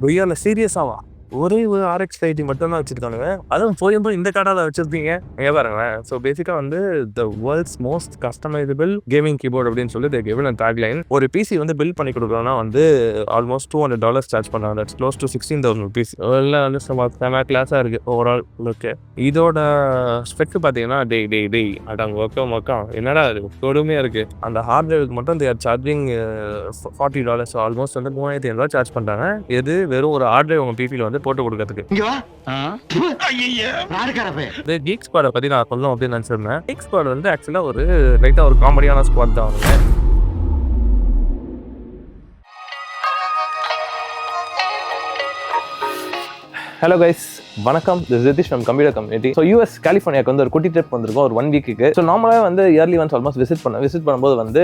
கொய்யால சீரியஸாவா ஒரே ஒரு RX 90 மட்டும் தான் வச்சிருக்கானுங்க. அதுவும் போய் இந்த கார்டால வச்சிருப்பீங்க ஏன் பாருங்களேன். ஸோ பேசிக்காக வந்து the world's most customizable gaming keyboard அப்படின்னு சொல்லி they given a tagline. ஒரு பிசி வந்து பில்ட் பண்ணி கொடுக்குறோம்னா வந்து ஆல்மோஸ்ட் $200 சார்ஜ் பண்ணாங்க. That's close to 16,000 rupees. எல்லாம் வந்து செம கிளாஸாக இருக்குது ஓவரால் லுக்கு. இதோட ஸ்பெக் பார்த்தீங்கன்னா டெய் அடாங்க மொக்கம் என்னடா அது கொடுமையாக இருக்குது. அந்த ஹார்ட் டிரைவுக்கு மட்டும் தேர் சார்ஜிங் $40. ஆல்மோஸ்ட் வந்து $3,500 சார்ஜ் பண்ணுறாங்க. இது வெறும் ஒரு ஹார்ட் டிரைவ் உங்கள் பிசியில் வந்து போட்டு கொடுக்கறதுக்கு. Geek Squad பத்தி நான் சொல்லணும் அப்படின்னு நினைச்சிருந்தேன். Geek Squad வந்து ஆக்சுவலா ஒரு லைட்டா ஒரு காமெடியான ஸ்குவாட் தான் அவங்க. ஹலோ கைஸ், வணக்கம். This Ritish from computer community. So US கலிஃபோர்னியாவுக்கு வந்து ஒரு குட்டி ட்ரிப் வந்திருக்கோம் ஒரு 1 வீக்குக்கு. ஸோ நார்மலாக வந்து இயர்லி ஒன்ஸ் ஆல்மோஸ்ட் விசிட் பண்ணும்போது வந்து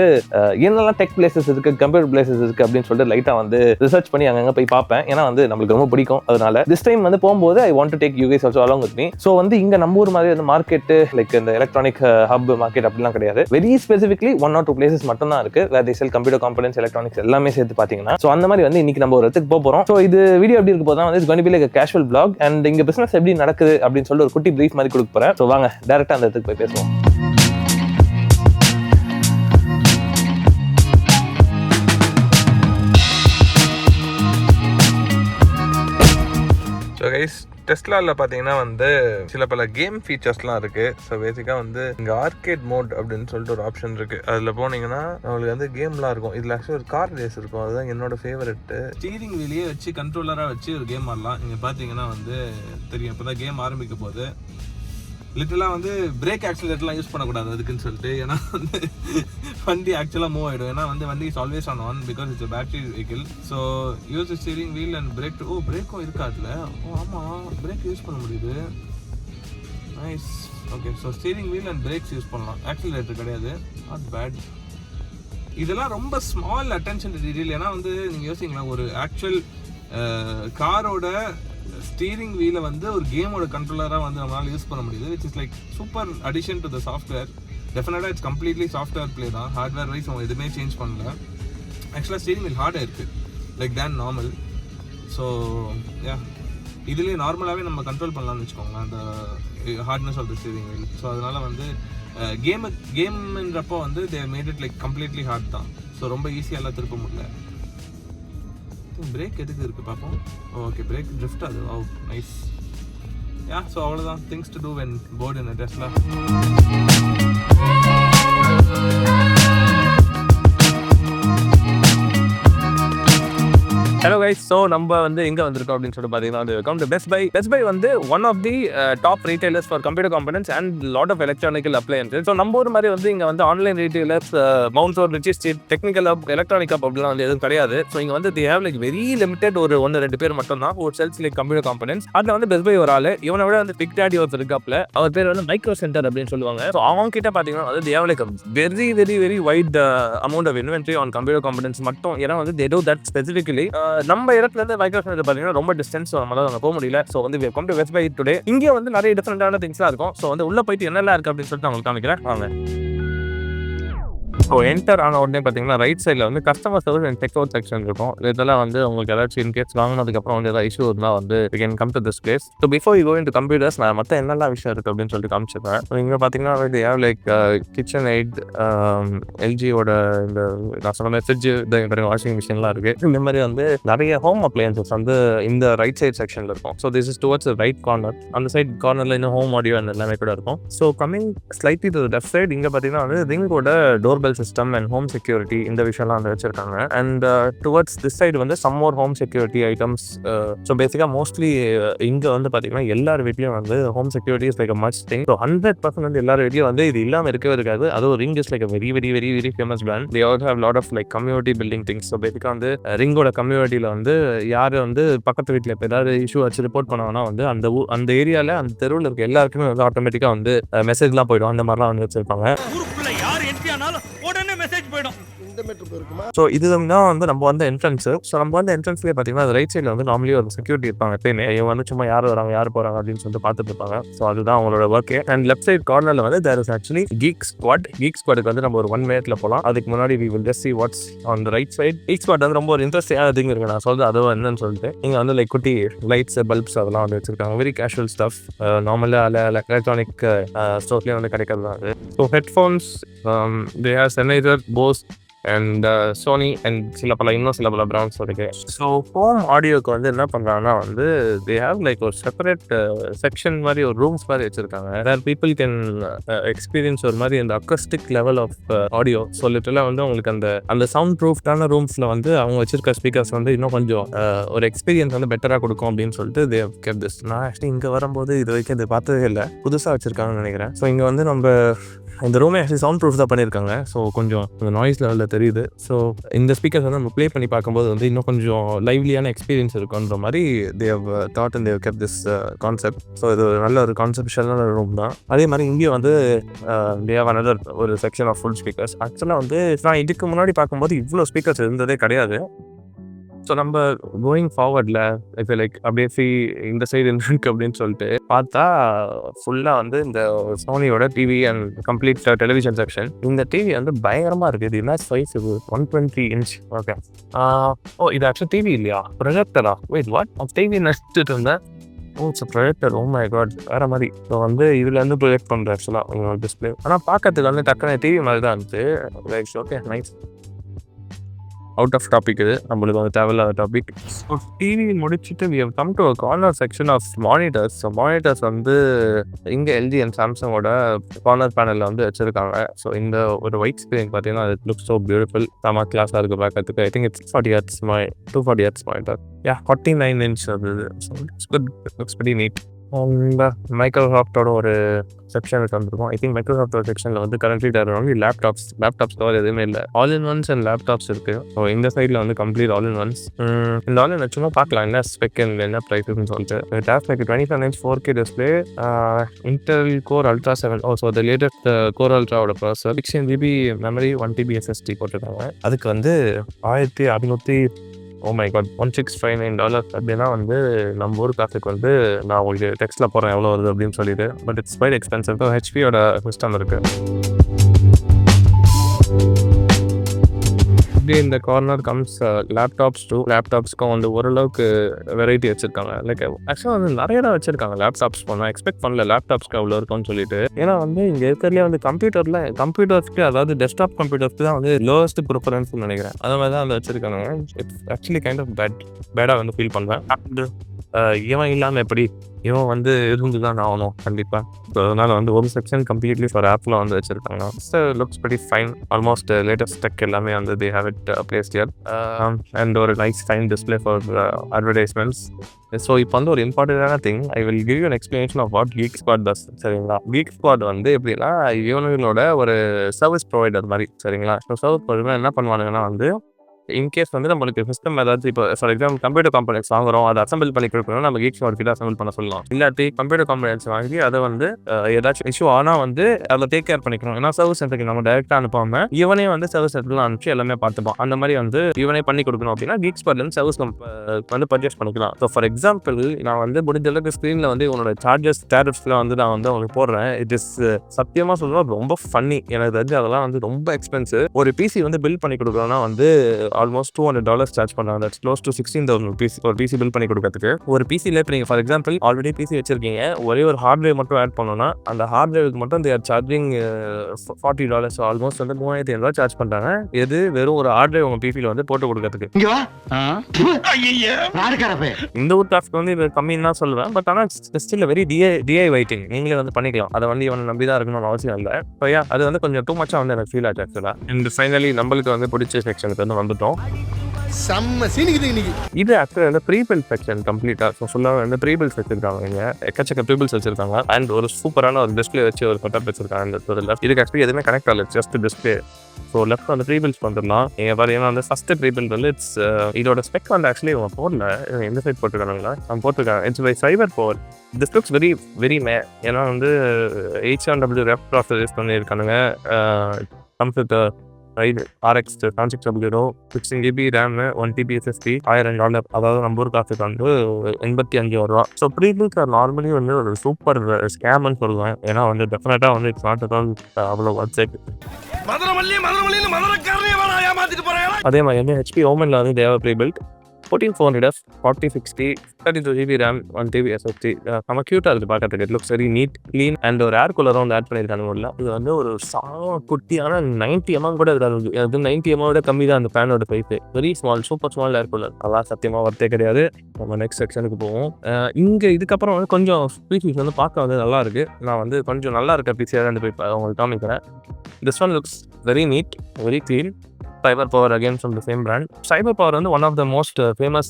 என்னெல்லாம் டெக் பிளேசஸ் இருக்கு, கம்ப்யூட்டர் பிளேசஸ் இருக்கு அப்படின்னு சொல்லிட்டு லைட்டாக வந்து ரிசர்ச் பண்ணி அங்கங்கே போய் பார்ப்பேன். ஏன்னா வந்து நம்மளுக்கு ரொம்ப பிடிக்கும். அதனால திஸ் டைம் வந்து போகும்போது I want to take you guys also along with me. So வந்து இங்கே நம்ம ஊர் மாதிரி வந்து மார்க்கெட் லைக் இந்த எலக்ட்ரானிக் ஹப் மார்க்கெட் அப்படிலாம் கிடையாது. வெரி ஸ்பெசிஃபிக்லி 1 or 2 பிளேசஸ் மட்டும் தான் இருக்கு வேர் தே செல் கம்ப்யூட்டர் காம்பனன்ட்ஸ், எலக்ட்ரானிக்ஸ் எல்லாமே சேர்த்து பார்த்தீங்கன்னா. ஸோ அந்த மாதிரி வந்து இன்னைக்கு நம்ம ஒரு இடத்துக்கு போக போகிறோம். ஸோ இது வீடியோ எப்படி இருக்க போதுனா வந்து it's going to be like a casual vlog and இங்க பிசினஸ் எப்படி நடக்குது அப்படின்னு சொல்லி ஒரு குட்டி பிரீஃப் மாதிரி கொடுக்க போறேன். ஸோ வாங்க டைரக்டா அந்த இடத்துக்கு போய் பேசுவோம். ஸோ கைஸ், டெஸ்லாவில் பார்த்தீங்கன்னா வந்து சில பல கேம் ஃபீச்சர்ஸ்லாம் இருக்குது. ஸோ பேசிக்காக வந்து இங்கே ஆர்கேட் மோட் அப்படின்னு சொல்லிட்டு ஒரு ஆப்ஷன் இருக்குது. அதில் போனீங்கன்னா உங்களுக்கு வந்து கேம்லாம் இருக்கும். இதில் ஆக்சுவலி ஒரு கார் ரேஸ் இருக்கும். அதுதான் என்னோட ஃபேவரெட்டு. ஸ்டீரிங் வீலையே வச்சு கண்ட்ரோலராக வச்சு ஒரு கேம் ஆடலாம். இங்கே பார்த்தீங்கன்னா வந்து தெரியும் இப்போ தான் கேம் ஆரம்பிக்க போகுது. லிட்டலாக வந்து பிரேக் ஆக்சிலேட்டர்லாம் யூஸ் பண்ணக்கூடாது அதுக்குன்னு சொல்லிட்டு. ஏன்னா வந்து வண்டி ஆக்சுவலாக மூவ் ஆகிடும். ஏன்னா வந்து வண்டி is always on because it's battery vehicle. So use steering wheel and brake. பிரேக்கும் இருக்கா அதில்? ஆமாம், பிரேக் யூஸ் பண்ண முடியுது. Nice. Okay, so steering wheel and brakes use பண்ணலாம். ஆக்சிலேட்டர் கிடையாது. Not bad. இதெல்லாம் ரொம்ப ஸ்மால் அட்டென்ஷன் டு டீடைல். ஏன்னா வந்து நீங்கள் யோசிங்களா, ஒரு ஆக்சுவல் காரோட ஸ்டீரிங் வீலை வந்து ஒரு கேமோட கண்ட்ரோலராக வந்து நம்மளால் யூஸ் பண்ண முடியுது. Which is like super addition to the software. டெஃபினட்டாக இட்ஸ் கம்ப்ளீட்லி சாஃப்ட்வேர் பிளே தான். ஹார்ட்வேர் வைஸ் அவங்க எதுவுமே சேஞ்ச் பண்ணல. ஆக்சுவலாக ஸ்டீரிங் வீல் ஹார்டாக இருக்குது like than normal. So yeah, இதுலேயே நார்மலாகவே நம்ம கண்ட்ரோல் பண்ணலாம்னு வச்சுக்கோங்களேன் அந்த hardness of the steering wheel. So அதனால் வந்து கேம்ன்றப்போ வந்து they made it like completely hard தான். ஸோ ரொம்ப ஈஸியாக எல்லாம் திருப்ப முடியல. பிரேக் எதுக்கு இருக்கு பார்ப்போம். ஓகே, பிரேக் ட்ரிஃப்ட் அது. Oh nice. யா, ஸோ அவ்வளோதான் things to do when bored in Tesla. Hello guys, so நம்ம வந்து எங்கே வந்திருக்கோம் அப்படின்னு சொல்லிட்டு பார்த்தீங்கன்னா வந்து welcome to best Buy. Best Buy வந்து one of the top retailers for computer components and lot of electronical appliances. So நம்ம ஒரு மாதிரி வந்து இங்கே வந்து online retailers, Mount Road, Ritchie Street, technical up, electronic up அப்படிலாம் வந்து எதுவும் கிடையாது. ஸோ இங்கே வந்து they have like very limited ஒரு 1-2 பேர் மட்டும் தான் ஒரு செல்ஸ் லைக் கம்ப்யூட்டர் காம்பனன்ட்ஸ். அதில் வந்து பெஸ்ட் பை ஒரு ஆள். இவனை விட வந்து பிக் டேடி ஒருத்தர் இருக்காப்ல, அவர் பேர் வந்து மைக்ரோ சென்டர் அப்படின்னு சொல்லுவாங்க. ஸோ அவங்க கிட்ட பார்த்தீங்கன்னா வந்து they have like very very very wide amount of inventory on computer components மட்டும். ஏன்னா வந்து தே டூ தட் ஸ்பெசிஃபிகலி நம்ம இடத்துல மைக்ரோ சென்டர் பார்த்தீங்கன்னா ரொம்ப டிஸ்டன்ஸ், நம்மளால அங்கே போக முடியல. ஸோ வந்து welcome to best buy today. இங்கே வந்து நிறைய டிஃப்ரெண்டான திங்ஸ்லாம் இருக்கும். ஸோ வந்து உள்ள போயிட்டு என்னெல்லாம் இருக்கு அப்படின்னு சொல்லிட்டு உங்களுக்கு காமிக்கிறேன் வாங்க. ஸோ என்டர் ஆன உடனே பார்த்தீங்கன்னா ரைட் சைடில் வந்து customer service and check out section இருக்கும். இதெல்லாம் வந்து உங்களுக்கு ஏதாச்சும் இன்கேஸ் வாங்கினதுக்கப்புறம் வந்து ஏதாவது இஷ்யூ இருந்தால் வந்து you can come to this place. So before you go into computers நான் மற்ற என்னெல்லாம் விஷயம் இருக்குது அப்படின்னு சொல்லிட்டு காமிச்சிருப்பேன். ஸோ இங்கே பார்த்தீங்கன்னா வந்து ஏவ் லைக் கிச்சன் எய்ட், எல்ஜியோட இந்த நான் சொன்ன ஃப்ரிட்ஜு, வாஷிங் மிஷின்லாம் இருக்குது. இந்த மாதிரி வந்து நிறைய ஹோம் அப்ளையன்சஸ் வந்து இந்த ரைட் சைட் செக்ஷனில் இருக்கும். So this is towards right corner. அந்த சைட் கார்னரில் இன்னும் ஹோம் ஆடியோ அந்த எல்லாமே கூட இருக்கும். So coming slightly to left side இங்கே பார்த்தீங்கன்னா வந்து ரிங்கோட doorbell system and home security இந்த விஷயம்லாம் வந்து வச்சிருக்காங்க. அண்ட் டுவர்ட்ஸ் திஸ் சைடு வந்து some more home security items. So பேசிக்காக மோஸ்ட்லி இங்கே வந்து பார்த்தீங்கன்னா எல்லார் வீட்லையும் வந்து home security is like a must thing. So 100% வந்து எல்லார் வீட்லையும் வந்து இது இல்லாமல் இருக்கவே இருக்காது. அது ஒரு Ring is like very very very very famous brand. They also have lot of like community building things. So பேசிக்காக வந்து ரிங்கோட கம்யூனிட்டியில் வந்து யார் வந்து பக்கத்து வீட்டில் இப்போ ஏதாவது இஷ்யூ வச்சு ரிப்போர்ட் பண்ணாங்கன்னா வந்து அந்த ஏரியாவில் அந்த தெருவில் இருக்க எல்லாருக்குமே வந்து ஆட்டோமேட்டிக்காக வந்து மெசேஜ்லாம் போயிடும். அந்த மாதிரிலாம் வந்து வச்சிருப்பாங்க. ஸோ இதுதான் வந்து நம்ம வந்து என்ட்ரன்ஸு. ஸோ நம்ம வந்து என்ட்ரன்ஸ்லேயே பார்த்தீங்கன்னா ரைட் சைடில் வந்து நார்மலி ஒரு செக்யூரிட்டி இருப்பாங்க. எப்பயுமே இவங்க வந்து சும்மா யார் வராங்க யார் போகிறாங்க அப்படின்னு சொல்லிட்டு பார்த்துட்டு இருப்பாங்க. ஸோ அதுதான் அவங்களோட ஒர்க்கு. அண்ட் லெஃப்ட் சைட் கார்னரில் வந்து there is actually Geek Squad. Geek Squadக்கு வந்து நம்ம ஒரு 1 minute போகலாம். அதுக்கு முன்னாடி we will just see what's on the right side. Geek Squad வந்து ரொம்ப ஒரு இன்ட்ரெஸ்டிங்கான திங் இருக்கு. நான் சொல்றது அதுவும் என்னன்னு சொல்லிட்டு இங்கே வந்து லைக் குட்டி லைட்ஸ் பல்ப்ஸ் அதெல்லாம் வந்து வச்சிருக்காங்க. Very casual stuff. நார்மலாக எலக்ட்ரானிக் ஸ்டோர்லேயே வந்து கிடைக்கிறது தான் அது. So headphones they have Sennheiser, Bose and Sony and சில பல பிராண்ட்ஸ் இருக்கு. ஸோ ஹோம் ஆடியோக்கு வந்து என்ன பண்ணுறாங்கன்னா வந்து தே ஹேவ் லைக் ஒரு செப்பரேட் செக்ஷன் மாதிரி ஒரு ரூம்ஸ் மாதிரி வச்சிருக்காங்க. வேர் பீப்புள் கேன் எக்ஸ்பீரியன்ஸ் ஒரு மாதிரி அந்த அக்கஸ்டிக் லெவல் ஆஃப் ஆடியோ. சொல்லிட்டுலாம் வந்து உங்களுக்கு அந்த சவுண்ட் ப்ரூஃப்டான ரூம்ஸில் வந்து அவங்க வச்சிருக்க ஸ்பீக்கர்ஸ் வந்து இன்னும் கொஞ்சம் ஒரு எக்ஸ்பீரியன்ஸ் வந்து பெட்டராக கொடுக்கும் அப்படின்னு சொல்லிட்டு தே ஹவ் கெப்ட் திஸ். நான் ஆக்சுவலி இங்கே வரும்போது இது வரைக்கும் இது பார்த்ததே இல்லை, புதுசாக வச்சிருக்காங்கன்னு நினைக்கிறேன். ஸோ இங்கே வந்து நம்ம இந்த ரூமே ஆக்சுவலி சவுண்ட் ப்ரூஃப் தான் பண்ணியிருக்காங்க. ஸோ கொஞ்சம் அந்த நாய்ஸ் லெவலில் தெரியுது. ஸோ இந்த ஸ்பீக்கர்ஸ் வந்து நம்ம ப்ளே பண்ணி பார்க்கும்போது வந்து இன்னும் கொஞ்சம் லைவ்லியான எக்ஸ்பீரியன்ஸ் இருக்குன்ற மாதிரி they have thought and they have kept this concept. So இது நல்ல ஒரு கான்செப்ஷனான ரூம் தான். அதே மாதிரி இங்கே வந்து தே ஹவ் அனதர் ஒரு செக்ஷன் ஆஃப் ஃபுல் ஸ்பீக்கர்ஸ். ஆக்சுவலாக வந்து நான் இதுக்கு முன்னாடி பார்க்கும்போது இவ்வளோ ஸ்பீக்கர்ஸ் இருந்ததே கிடையாது. ஸோ நம்ம கோயிங் ஃபார்வர்டில் இப்போ லைக் அப்படியே இந்த சைடு இருக்கு அப்படின்னு சொல்லிட்டு பார்த்தா ஃபுல்லாக வந்து இந்த சோனியோட TV and complete television section. இந்த டிவி வந்து பயங்கரமாக இருக்குது. இது என்ன சைஸ்? இது 120 inch. ஓகே. இது ஆக்சுவலி டிவி இல்லையா, ப்ரொஜெக்டரா? Wait what? டிவி நினச்சிட்டு இருந்தேன். It's projector. Oh my god, வேறு மாதிரி. ஸோ வந்து இதுலேருந்து ப்ரொஜெக்ட் பண்ணுறேன் ஆக்சுவலாக உங்களோட டிஸ்பிளே. ஆனால் பார்க்கறதுக்கு வந்து டக்குனு டிவி மாதிரி தான் இருந்துச்சு. Like okay nice. Out of topic இது, நம்மளுக்கு வந்து தேவையில்லாத டாபிக். ஸோ டிவி முடிச்சுட்டு we have come to a corner section of monitors. So monitors வந்து இங்கே எல்ஜி அண்ட் சாம்சங்கோட கார்னர் பேனலில் வந்து வச்சுருக்காங்க. ஸோ இந்த ஒரு ஒயிட் ஸ்க்ரீன் பார்த்தீங்கன்னா it looks so beautiful. செம கிளாஸாக இருக்குது பார்க்கறதுக்கு. I think it's 240 Hz monitor. 49 inch அது. So it's good, looks very neat. மைக்ரோசாஃப்டோட ஒரு செக்ஷனுக்கு வந்துருக்கும். ஐ திங்க் மைக்ரோசாஃப்டோட செக்ஷனில் வந்து கரண்ட்லி தேர் ஒன்லி லேப்டாப்ஸ் தவிர எதுவுமே இல்லை. All in ones and laptops இருக்குது. ஸோ இந்த சைடில் வந்து கம்ப்ளீட் ஆல் இன் ஒன்ஸ். இந்த ஆல் இன் சும்மா பார்க்கலாம் என்ன ஸ்பெக் என்ன ப்ரைஸ்ன்னு சொல்லிட்டு. Tab like 27 inch 4K display, Intel Core Ultra 7. So the latest core அல்ட்ராவோட processor, 16 GB memory, 1 TB SSD போட்டிருக்காங்க. அதுக்கு வந்து 1600 ஓ மை காட் $1,659 அப்படின்னா வந்து நம்ம ஊர் காசுக்கு வந்து நான் உங்களுக்கு டெக்ஸ்ட்டில் போகிறேன் எவ்வளோ வருது அப்படின்னு சொல்லிட்டு. But it's quite expensive. ஹெச்பியோட சிஸ்டம் இருக்குது. இந்த கார்னர் கம்ஸ் லேப்டாப்ஸ்க்கும் வந்து ஓரளவுக்கு வெரைட்டி வச்சிருக்காங்க. லைக் ஆக்சுவலாக வந்து நிறைய தான் வச்சிருக்காங்க லேப்டாப்ஸ். நான் எக்ஸ்பெக்ட் பண்ணல லேப்டாப்ஸ்க்கு அவ்வளோ இருக்கும்னு சொல்லிட்டு. ஏன்னா வந்து இங்கே இருக்கிறதுலே வந்து கம்ப்யூட்டர்ஸ்க்கு, அதாவது டெஸ்க்டாப் கம்ப்யூட்டர்ஸ்க்கு தான் வந்து லோவஸ்ட் ப்ரிஃபரன்ஸ்னு நினைக்கிறேன். அந்த மாதிரி தான் வந்து வச்சிருக்காங்க. இட்ஸ் ஆக்சுவலி கைண்ட் ஆஃப் பேடாக வந்து ஃபீல் பண்ணுவேன். இவன் இல்லாமல் எப்படி, இவன் வந்து இருந்து தான் ஆகணும் கண்டிப்பாக. ஸோ அதனால் வந்து ஒரு செக்ஷன் கம்ப்ளீட்லி ஃபார் ஆப்பில் வந்து வச்சுருக்காங்க. Looks very fine. Almost latest tech எல்லாமே வந்து they have it placed here. And ஒரு nice fine display for advertisements. So இப்போ வந்து ஒரு இம்பார்ட்டன்டான thing, I will give you an explanation of what Geek Squad does. சரிங்களா? Geek Squad வந்து எப்படின்னா இவங்களோட ஒரு சர்வீஸ் ப்ரொவைடர் மாதிரி. சரிங்களா? ஸோ சர்வீஸ் ப்ரொவைடர் என்ன பண்ணுவானுங்கன்னா வந்து இன்கேஸ் வந்து நம்மளுக்கு சிஸ்டம் ஏதாச்சும் இப்போ ஃபார் எக்ஸாம்பிள் கம்ப்யூட்டர் காம்பனன்ட்ஸ் வாங்குறோம், அதை அசம்பிள் பண்ணி கொடுக்கணும், நம்ம Geek Squad கிட்ட அசம்பிள் பண்ண சொல்லலாம். இல்லாட்டி கம்ப்யூட்டர் காம்பனன்ட்ஸ் வாங்கி அதை வந்து ஏதாச்சும் இஷ்யூ ஆனால் வந்து அதை டேக் கேர் பண்ணிக்கணும். ஏன்னா சர்வீஸ் சென்டருக்கு நம்ம டைரெக்டாக அனுப்பாம இவனே வந்து சர்வீஸ் சென்டர்லாம் அனுப்பிச்சு எல்லாமே பார்த்துப்பான். அந்த மாதிரி வந்து இவனே பண்ணி கொடுக்கணும் அப்படின்னா Geek Squadலேருந்து சர்வீஸ் வந்து பர்ச்சேஸ் பண்ணிக்கலாம். ஸோ ஃபார் எக்ஸாம்பிள் நான் வந்து முடிஞ்ச அளவுக்கு ஸ்க்ரீனில் வந்து இவனோட சார்ஜஸ் டேரிஃப்ஸ்லாம் வந்து நான் வந்து உங்களுக்கு போடுறேன். இட் இஸ் சத்தியமாக சொல்லுவேன் ரொம்ப ஃபன்னி. எனக்கு தெரிஞ்சு அதெல்லாம் வந்து ரொம்ப எக்ஸ்பென்சிவ். ஒரு பிசி வந்து பில் பண்ணி கொடுக்குறோன்னா வந்து ஆல்மோஸ்ட் $200 சார்ஜ் பண்ணுறாங்க. தட்ஸ் க்ளோஸ் டு 16,000 rupees ஒரு பிசி பில் பண்ணி கொடுக்கறதுக்கு. ஒரு பிசியில் இப்போ நீங்கள் ஃபார் எக்ஸாம்பிள் ஆல்ரெடி பிசி வச்சிருக்கீங்க, ஒரே ஒரு ஹார்ட் டிரைவ் மட்டும் ஆட் பண்ணோன்னா அந்த ஹார்ட் டிரைவுக்கு மட்டும் they are charging $40. So almost வந்து $3,500 சார்ஜ் பண்ணுறாங்க. எது வெறும் ஒரு ஹார்ட் டிரைவ் உங்கள் பிசியில் வந்து போட்டு கொடுக்கறதுக்கு. இந்த ஒரு டாஸ்க் வந்து இது கம்மின்னு தான் சொல்லுவேன். பட் ஆனால் ஸ்டில் வெரி DIY thing. நீங்களே வந்து பண்ணிக்கலாம். அதை வந்து இவனை நம்பி தான் இருக்கணும்னு அவசியம் இல்லை. ஸோ அது வந்து கொஞ்சம் டூ மச்சாக வந்து எனக்கு ஃபீல் ஆச்சு ஆக்சுவலாக. அண்ட் ஃபைனலி நம்மளுக்கு வந்து பிடிச்ச செக்ஷனுக்கு வந்து வந்துட்டோம். இது ஆக்சுவலி வந்து ப்ரீபில் செக்ஷன் கம்ப்ளீட்டாக. ஸோ ஃபுல்லாக வந்து ப்ரீபில்ஸ் வச்சிருக்காங்க. இங்கே எக்கச்சக்க ப்ரீபில்ஸ் வச்சிருக்காங்க. அண்ட் ஒரு சூப்பரான ஒரு டிஸ்பிளே வச்சு ஒரு செட்டப் வச்சிருக்காங்க. இந்த லெஃப்ட் இதுக்கு ஆக்சுவலி எதுவுமே கனெக்ட் ஆகல, ஜஸ்ட் டிஸ்பிளே. ஸோ லெஃப்ட் வந்து ப்ரீபில்ஸ் வந்துடலாம். நீங்கள் பார்த்தீங்கன்னா வந்து ஃபஸ்ட்டு ப்ரீபில் வந்து இட்ஸ் இதோட ஸ்பெக் வந்து ஆக்சுவலி இவங்க போடல, எந்த சைட் போட்டுருக்காங்களா அவங்க போட்டிருக்காங்க. It's by Fiber Power. This looks very meh. ஏன்னா வந்து 870 ரெஃப் ப்ராசஸ் யூஸ் பண்ணியிருக்கானுங்க. Computer ride RX 7600 16GB RAM 1TB SSD $1000. அதாவது நம்ம ஊர் காசுக்கு வந்து 85,000 ரூபா. ஸோ ப்ரீபில்ஸ் ஆர் நார்மலி வந்து ஒரு சூப்பர் ஸ்கேம்னு சொல்லுவேன். ஏன்னா வந்து டெஃபினட்டாக வந்து இட்ஸ் நாட் அட் ஆல் அவ்வளோ ஒர்த். அதே மாதிரி வந்து HP ஓமனில் வந்து தேவை prebuilt 14400F 4060 32GB RAM 1TB SSD. நம்ம க்யூட்டாக இருக்குது பார்க்கறதுக்கு. It looks very neat clean and ஒரு ஏர் கூலரும் வந்து ஆட் பண்ணியிருக்காங்க உள்ள. இது வந்து ஒரு குட்டியான 90mm கூட இருக்காது. அது 90mm விட கம்மி தான் அந்த ஃபேனோட size. Very small, super small air cooler. அதெல்லாம் சத்தியமாக ஒர்த்தே கிடையாது. நம்ம நெக்ஸ்ட் செக்ஷனுக்கு போவோம். இங்கே இதுக்கப்புறம் வந்து கொஞ்சம் ஸ்பீசிஸ் வந்து பார்க்க வந்து நல்லா இருக்கு. நான் வந்து கொஞ்சம் நல்லா இருக்க பிசியாக வந்து போய் உங்களுக்கு காமிக்கிறேன். This one looks very neat, very clean. CyberPower again from the same brand. CyberPower வந்து one of the most famous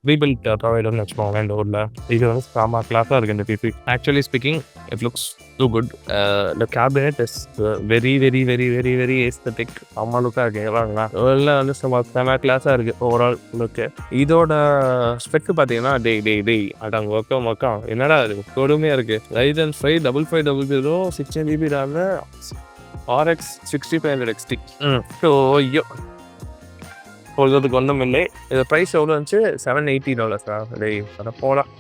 rebuilt provider னு வச்சுக்கோங்க இந்த ஊரில். இது வந்து சாமா கிளாஸாக இருக்குது இந்த PC. Actually speaking it looks too good. The cabinet is very very very very very aesthetic. அம்மா லுக்காக இருக்குது எவ்வளோங்களா எல்லாம் வந்து செம கிளாஸாக இருக்குது ஓவரால் லுக்கு. இதோட ஸ்பெக்கு பார்த்தீங்கன்னா டெய் அடாங்க ஒக்கம் என்னடா இருக்குது கொடுமையாக இருக்குது. Ryzen 5 5500 16GB RAM RX 6500 XT. So ஐயோ சொல்கிறதுக்கு ஒன்றும் இல்லை. இது ப்ரைஸ் எவ்வளோ இருந்துச்சு? $780. டேய் அதை போகலாம்.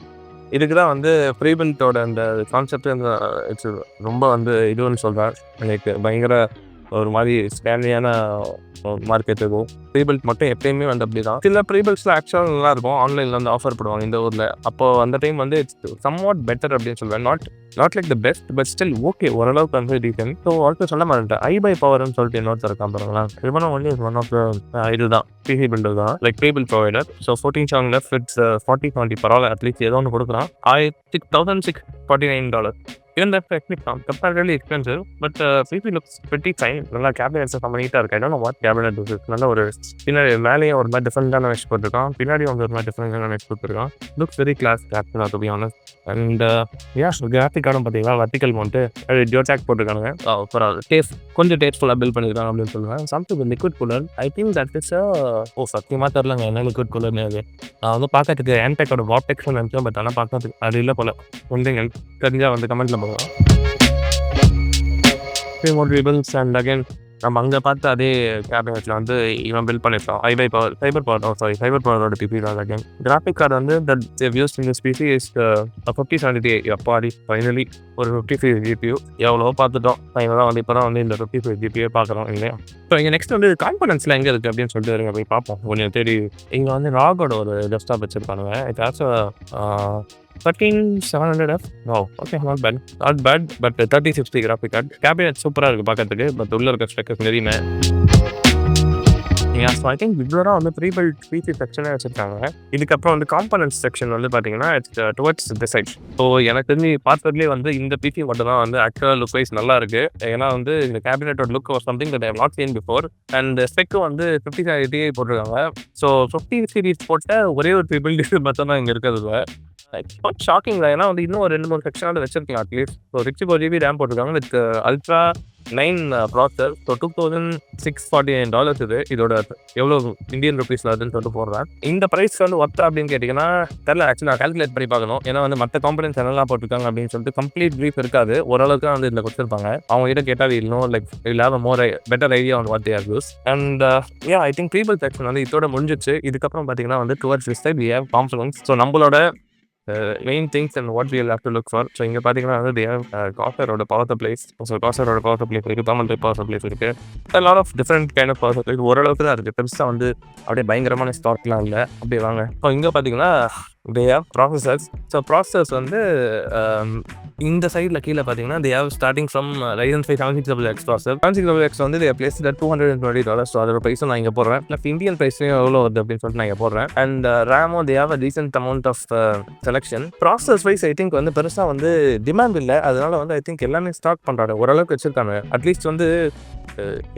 இதுக்கு தான் வந்து ப்ரீபில்ட்டோட அந்த கான்செப்ட் அந்த இட்ஸ் ரொம்ப வந்து இதுன்னு சொல்கிறேன். எனக்கு பயங்கர ஒரு மாதிரி ஸ்டாண்டியான மார்க்கெட் இருக்கும். ப்ரீபில்ட் மட்டும் எப்பயுமே வந்து அப்படி தான். சில ப்ரீபில்ட்ஸில் ஆக்சுவலாக நல்லா இருக்கும். ஆன்லைனில் வந்து ஆஃபர் போடுவாங்க இந்த ஊரில். அப்போது அந்த டைம் வந்து இட்ஸ் சம்வாட் பெட்டர் அப்படின்னு சொல்லுவேன். Not like the best but still okay, ஓரளவுக்கு வந்து டீசென்ட். ஸோ ஆல்சோ சொல்ல மாட்டேன். Buy பவர்னு சொல்லிட்டு இன்னொருத்தர் இருக்கான் பாருங்களா. இதுமான ஒன்லி ஒன் ஆஃப் த இதுதான் பிசி பில்டர் தான், like prebuilt provider. So 14 it's 40 பரவாயில்ல, அட்லீஸ்ட் ஏதோ ஒன்று கொடுக்குறான். $6,649. Even that's actually comparatively expensive, but PC looks pretty fine. நல்லா கேபினெட்ஸ் ரொம்ப நீட்டாக இருக்குது. I don't know what cabinet this is. நல்ல ஒரு பின்னாடி மேலேயும் ஒரு மாதிரி டிஃப்ரெண்டான வச்சு போட்டிருக்கான், பின்னாடி வந்து ஒரு மாதிரி டிஃப்ரெண்டான வச்சு போட்டிருக்கான். Looks very class captain to be honest. And graphic கார்டும் பார்த்தீங்கன்னா வர்டிக்கல் மவுண்ட் ஜியோடாக் போட்டிருக்காங்க. கொஞ்சம் டேஸ்ட்ஃபுல்லாக பில்ட் பண்ணியிருக்காங்க அப்படின்னு சொல்லுவேன். Something liquid cooler. I think that is சத்தியமாக தெரிலங்க என்ன லிக்விட் கூலர்னு. அது நான் வந்து பார்க்கறதுக்கு ஆன்டெக்கோட வாப்டெக்ஸ்னு நினச்சேன், பட் ஆனால் பார்க்கறதுக்கு அது இல்லை போல. ஒன்றுங்க தெரிஞ்சால் வந்து கமெண்ட்டில் போகலாம். அண்ட் அகைன் நம்ம அங்கே பார்த்து அதே கேபினெட்டில் வந்து இவன் பில்ட் பண்ணியிருக்கோம். CyberPower பிபி தான். அகைன் கிராஃபிக் கார்டு வந்து that used in this PC is 5070 எப்பாடி ஃபைனலி ஒரு 55 GPU. எவ்வளோ பார்த்துட்டோம், ஃபைனலாக வந்து இப்போ தான் வந்து இந்த 55 GPU பார்க்குறோம் இல்லையா. ஸோ இங்கே நெக்ஸ்ட் வந்து காம்பனன்ட்ஸ்லாம் எங்கே இருக்குது அப்படின்னு சொல்லிட்டு இருங்க போய் பார்ப்போம். கொஞ்சம் தேடி இங்கே வந்து ராகோட ஒரு டெஸ்க்டாப் வச்சுருப்பானுங்க. It also 13700F. Okay, not bad but 3060 graphic card. Cabinet சூப்பராக இருக்குது பார்க்கறதுக்கு, பட் உள்ள இருக்க ஸ்பெக்கஸ் நிறைய. ஸோ ஐ திங்க் இவ்வளோ வந்து ப்ரீபில்ட் பிசி செக்ஷனே வச்சுருக்காங்க. இதுக்கப்புறம் வந்து காம்பனன்ட்ஸ் செக்ஷன் வந்து பார்த்தீங்கன்னா it's towards the side. So எனக்கு தெரிஞ்சு பார்த்ததுலேயே வந்து இந்த பிசி மட்டும் தான் வந்து ஆக்சுவலாக லுக் வைஸ் நல்லா இருக்குது. ஏன்னா வந்து இந்த கேபினெட்டோட look was something that I have not seen before. And spec வந்து 5070 போட்டிருக்காங்க. ஸோ 50 சீரிஸ் போட்ட ஒரே ஒரு ப்ரீபில்ட் மட்டும் தான் இங்கே இருக்கிறது. ஷாக்கிங் தான். ஏன்னா வந்து இன்னும் ஒரு 2-3 செக்ஷனாக வச்சிருக்கலாம் அட்லீஸ்ட். ஸோ 64GB RAM போட்டிருக்காங்க வித் அல்ட்ரா 9 ப்ராசர். ஸோ $2,649 இது. இதோட எவ்வளோ இந்தியன் ருபீஸில் அதுன்னு சொல்லிட்டு போடுறேன். இந்த ப்ரைஸ் வந்து ஒர்த்தா அப்படின்னு கேட்டிங்கன்னா தெரியல. ஆக்சுவலி நான் கால்குலேட் பண்ணி பார்க்கணும். ஏன்னா வந்து மற்ற காம்பனன்ட்ஸ் என்னெல்லாம் போட்டிருக்காங்க அப்படின்னு சொல்லிட்டு கம்ப்ளீட் ப்ரீஃப் இருக்காது. ஓரளவுக்கு வந்து இதில் கொடுத்துருப்பாங்க. அவங்க கிட்ட கேட்டால் இன்னும் like will have more better idea on what they are use. And I think prebuilt section வந்து இதோட முடிஞ்சிச்சு. இதுக்கப்புறம் பார்த்தீங்கன்னா வந்து towards this side we have components. So நம்மளோட main things and what will have to look for. So இங்கே பார்த்தீங்கன்னா வந்து காசரோட பவர் சப்ளைஸ். ஸோ காசரோட பவர் சப்ளைஸ் இருக்குது, தமிழ் பவர் சப்ளைஸ் இருக்குது. Lot of different kind of power supplies ஓரளவுக்கு தான் இருக்குது. பெருசாக வந்து அப்படியே பயங்கரமான ஸ்டாக்லாம் இல்லை. அப்படியே வாங்க. ஸோ இங்கே பார்த்தீங்கன்னா they have processors. So processors வந்து இந்த சைடில் கீழே பார்த்தீங்கன்னா they have starting from Ryzen 5 7600X processor. 7600X வந்து they have placed at $220. So அதோட ப்ரைஸும் நான் இங்கே போடுறேன். ப்ளஸ் இந்தியன் ப்ரைஸ்லையும் எவ்வளோ வருது அப்படின்னு சொல்லிட்டு நான் இங்கே போடுறேன். அண்ட் ரேமும் they have a decent amount of selection. Processors wise I think வந்து பெருசாக வந்து டிமாண்ட் இல்லை. அதனால வந்து ஐ திங்க் எல்லாமே ஸ்டாக் பண்ணுறாங்க, ஓரளவுக்கு வச்சுருக்காங்க. அட்லீஸ்ட் வந்து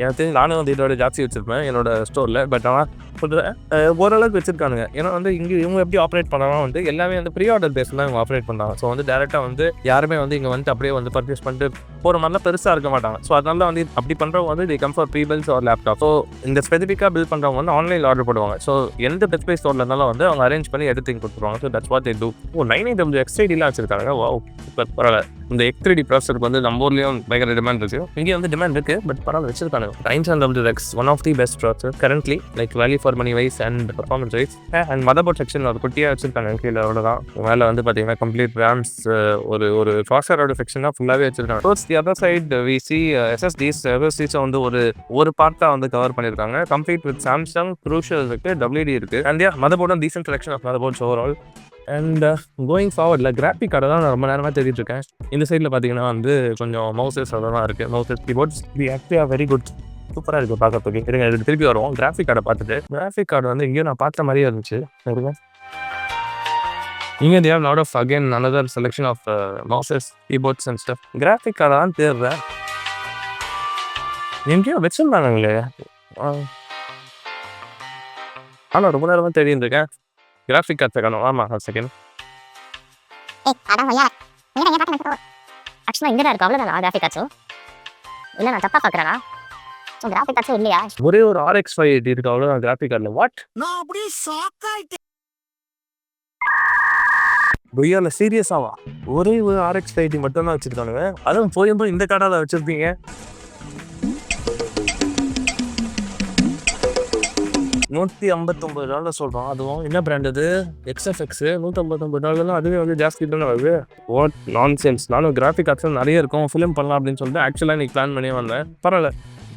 எனக்கு தெரிஞ்சு நானும் வந்து இதோட ஜாஸ்தி வச்சுருப்பேன் என்னோட ஸ்டோரில். பட் ஆனால் சொல்கிறேன் ஓரளவுக்கு வச்சுருக்கானுங்க. ஏன்னா வந்து இங்கே இவங்க எப்படி ஆப்ரேட் பண்ணலாம் வந்து எல்லாமே வந்து ப்ரீ ஆர்டர் பேஸில் தான் இவங்க ஆப்ரேட் பண்ணாங்க. ஸோ வந்து டேரெக்டாக வந்து யாருமே வந்து இங்கே வந்து அப்படியே வந்து பர்ச்சேஸ் பண்ணிட்டு போகிற மாதிரிலாம் பெருசாக இருக்க மாட்டாங்க. ஸோ அதனால வந்து அப்படி பண்ணுறவங்க வந்து they come for prebuilts or laptop. So இந்த ஸ்பெசிஃபிக்காக பில் பண்ணுறவங்க வந்து ஆன்லைனில் ஆர்டர் போடுவாங்க. ஸோ எந்த பெஸ்ட் ப்ரைஸ் ஸ்டோரில் இருந்தாலும் வந்து அவங்க அரேஞ்ச் பண்ணி எடுத்து கொடுத்துருவாங்க. So that's what they do. 980 XID வச்சிருக்காங்க. வாவ், சூப்பர், பரவாயில்ல. இந்த X3D ப்ராசஸருக்கு வந்து நம்ம ஊர்லேயும் பயங்கர டிமாண்ட் இருக்குது. இங்கே வந்து டிமாண்ட் இருக்குது, பட் பரவாயில்ல வச்சிருக்காங்க. Ryzen HyperX one of the best processor currently, like value for money wise and performance wise. And motherboard section ஒரு குட்டியாக வச்சிருக்காங்க கீழே, அவ்வளோதான். மேலே வந்து பார்த்தீங்கன்னா கம்ப்ளீட் ரேம்ஸ் ஒரு ப்ராசஸரோட செக்ஷனாக ஃபுல்லாகவே வச்சிருக்காங்க. So the other side we see SSDs வந்து ஒரு பார்ட்டாக வந்து கவர் பண்ணியிருக்காங்க. கம்ப்ளீட் வித் சாம்சங் க்ரூஷியல் இருக்குது, WD இருக்குது. அண்ட் மதர்போர்டும் decent selection of motherboards overall. And going ஃபார்வர்டில் கிராஃபிக் கார்டை தான் நான் ரொம்ப நேரமாக தேடிட்டு இருக்கேன். இந்த சைடில் பார்த்தீங்கன்னா வந்து கொஞ்சம் மவுசஸ் அதெல்லாம் இருக்குது. Mouses keyboards the actually are very good, சூப்பராக இருக்குது பார்க்கறதுக்கு. இருங்க இதுக்கு திருப்பி வருவோம். கிராஃபிக் கார்டை பார்த்துட்டு, கிராஃபிக் கார்டு வந்து இங்கேயும் நான் பார்த்த மாதிரியே இருந்துச்சு. இருங்க, இங்கே they have lot of again another selection of mouses, keyboards and stuff. Graphic கார்டை தான் தேடுறேன், எங்கேயோ வச்சிருந்தானுங்களே. ஆனால் ரொம்ப நேரமாக தேடிட்டு இருக்கேன். கிராஃபிக் கார்டு காணும். ஆமாம், ஒரு செகண்ட். ஆக்சுவலாக இங்கே தான் இருக்கு, அவ்வளோதான் கிராஃபிக் கார்ட்ஸும். இல்லை நான் தப்பாக பார்க்குறேனா? ஸோ கிராஃபிக் கார்ட்ஸும் இல்லையா? ஒரே ஒரு RX 580 இருக்கு, அவ்வளோதான் கிராஃபிக் கார்டில். வாட், நான் அப்படியே ஷாக் ஆயிட்டேன். பொய்யால சீரியஸாவா? ஒரே ஒரு RX 580 மட்டும் தான் வச்சிருக்கானுங்க. அதுவும் போய் இந்த கார்டால் வச்சிருப்பீங்க. $159 சொல்கிறோம். அதுவும் என்ன பிராண்ட் அது? XFX $159. அதுவே வந்து ஜாஸ்தி தானே வருது. What nonsense. நானும் கிராஃபிக் கார்ட்ஸ் நிறைய இருக்கும், ஃபிலிம் பண்ணலாம் அப்படின்னு சொல்லிட்டு ஆக்சுவலாக இன்றைக்கி பிளான் பண்ணி வந்தேன். பரவாயில்ல,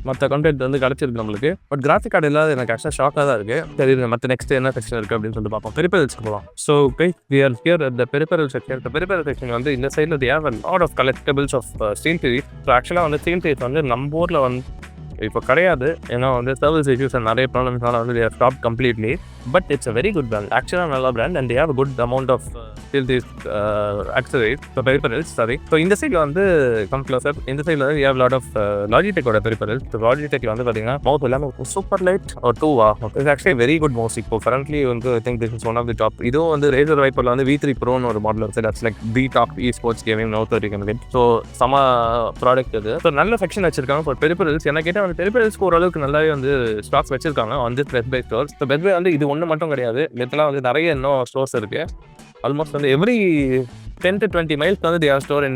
மற்ற கண்டென்ட் வந்து கிடச்சிருக்கு நம்மளுக்கு. பட் கிராஃபிக் கார்டு இல்லாத எனக்கு ஆக்சுவலாக ஷாக்காக தான் இருக்குது. சரி, மற்ற நெக்ஸ்ட் என்ன செக்ஷன் இருக்குது அப்படின்னு சொல்லிட்டு பார்ப்போம். பெரிஃபெரல்ஸ்க்கு போகலாம். So we are here at the peripheral section. இந்த பெரிஃபெரல் செக்ஷன் வந்து இந்த சைடில் they have a lot of collectibles of steel series. So ஆக்சுவலாக வந்து ஸ்டீல் சீரிஸ் வந்து நம்ம ஊரில் வந்து இப்போ கிடையாது, ஏன்னா வந்து சர்வீஸ் இஷ்யூஸ் நிறைய ப்ராப்ளம்ஸ்னால வந்து they have stopped completely. But it's a very good brand, ஆக்சுவலாக நல்ல brand. And they have a good amount of still these accessories, so peripherals, sorry. So இந்த சைடில் வந்து கம் க்ளோசர். இந்த சைடில் வந்து we have a lot of Logitech-ஓட peripherals. So Logitech வந்து பார்த்தீங்கன்னா மவுஸ் எல்லாமே சூப்பர் லைட் ஒரு 2 it's actually very good mouse. இப்போ கரண்ட்லி வந்து I think this is one of the top. இதுவும் வந்து Razer Viperல வந்து V3 Proன்னு ஒரு மாடல் இருக்குது. That's like the top sports gaming mouse இருக்குது. ஸோ சம ப்ராடக்ட் இது. ஸோ நல்ல செக்ஷன் வச்சிருக்காங்க ஃபார் பெரிஃபெரல்ஸ். என்ன கேட்டால் வந்து பெரிஃபெரல்ஸ்க்கு ஓரளவுக்கு நல்லாவே வந்து ஸ்டாக்ஸ் வச்சிருக்காங்க வந்து Best Buy stores. So Best Buy வந்து இது ஒன்று மட்டும் கிடையாது, இதெல்லாம் வந்து நிறைய இன்னும் ஸ்டோர்ஸ் இருக்குது. ஆல்மோஸ்ட் வந்து எவ்ரி 10 to 20 miles வந்து they are store in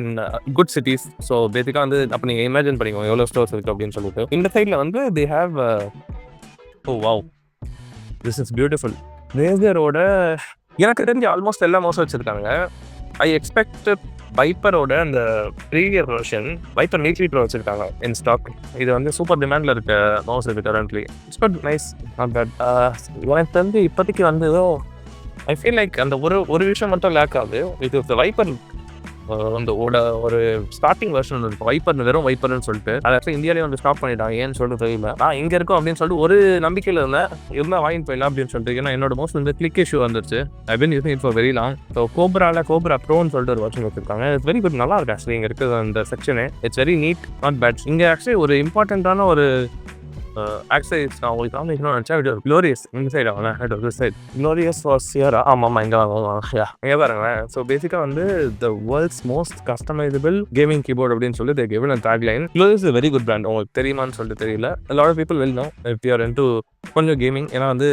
good cities. So பேசிக்காக வந்து அப்போ நீங்கள் இமேஜின் பண்ணிக்கோங்க எவ்வளோ ஸ்டோர்ஸ் இருக்குது அப்படின்னு சொல்லிட்டு. இந்த சைடில் வந்து they have oh wow, this is beautiful. Razerோட எனக்கு தெரிஞ்சு ஆல்மோஸ்ட் எல்லா மவுஸும் வச்சுருக்காங்க. ஐ எக்ஸ்பெக்ட் வைப்பரோட அந்த ப்ரீவியர் வெர்ஷன் வைப்பர் V3 Pro வச்சுருக்காங்க இன் ஸ்டாக். இது வந்து சூப்பர் டிமாண்டில் இருக்க மவுஸ் இருக்குது currently. It's but nice, not bad. எனக்கு வந்து இப்போதைக்கு வந்து ஐ ஃபீல் லைக் அந்த ஒரு விஷயம் மட்டும் லேக் ஆகுது. இது வைப்பர் அந்த ஒரு ஸ்டார்டிங் வெர்ஷன் இருக்கும், வைப்பர் வெறும் வைப்பர்னு சொல்லிட்டு. அதை ஆக்சுவலி இந்தியாவிலே வந்து ஸ்டாப் பண்ணிட்டாங்க, ஏன்னு சொல்லிட்டு தெரியல. நான் இங்கே இருக்கும் அப்படின்னு சொல்லிட்டு ஒரு நம்பிக்கையில் இருந்தால் வாங்கிட்டு போயிடலாம் அப்படின்னு சொல்லிட்டு. ஏன்னா என்னோட மோஸ்ட் வந்து கிளிக் இஷ்யூ வந்துருச்சு. I been using it for very long. So cobra ப்ரோன்னு சொல்லிட்டு ஒரு வெர்ஷன் வச்சிருக்காங்க. இட்ஸ் வெரி குட், நல்லா இருக்கு ஆக்சுவலி. இங்கே இருக்குது அந்த section, it's very neat, not bad. இங்கே ஆக்சுவலி ஒரு இம்பார்ட்டண்ட்டான ஒரு ஆக்சைஸ் நான் உங்களுக்கு காமிக்கணும்னு நினச்சா இது க்ளோரியஸ் இந்த சைடு ஆகலாம். Side Glorious was here. ஆமாம், இங்கே இங்கே பாருங்களேன். ஸோ பேசிக்காக வந்து the world's most customizable gaming keyboard அப்படின்னு சொல்லி they given a tagline. Glorious is a very good brand. உங்களுக்கு தெரியுமான்னு சொல்லிட்டு தெரியல. a lot of people will know if you are into கொஞ்சம் கேமிங். ஏன்னா வந்து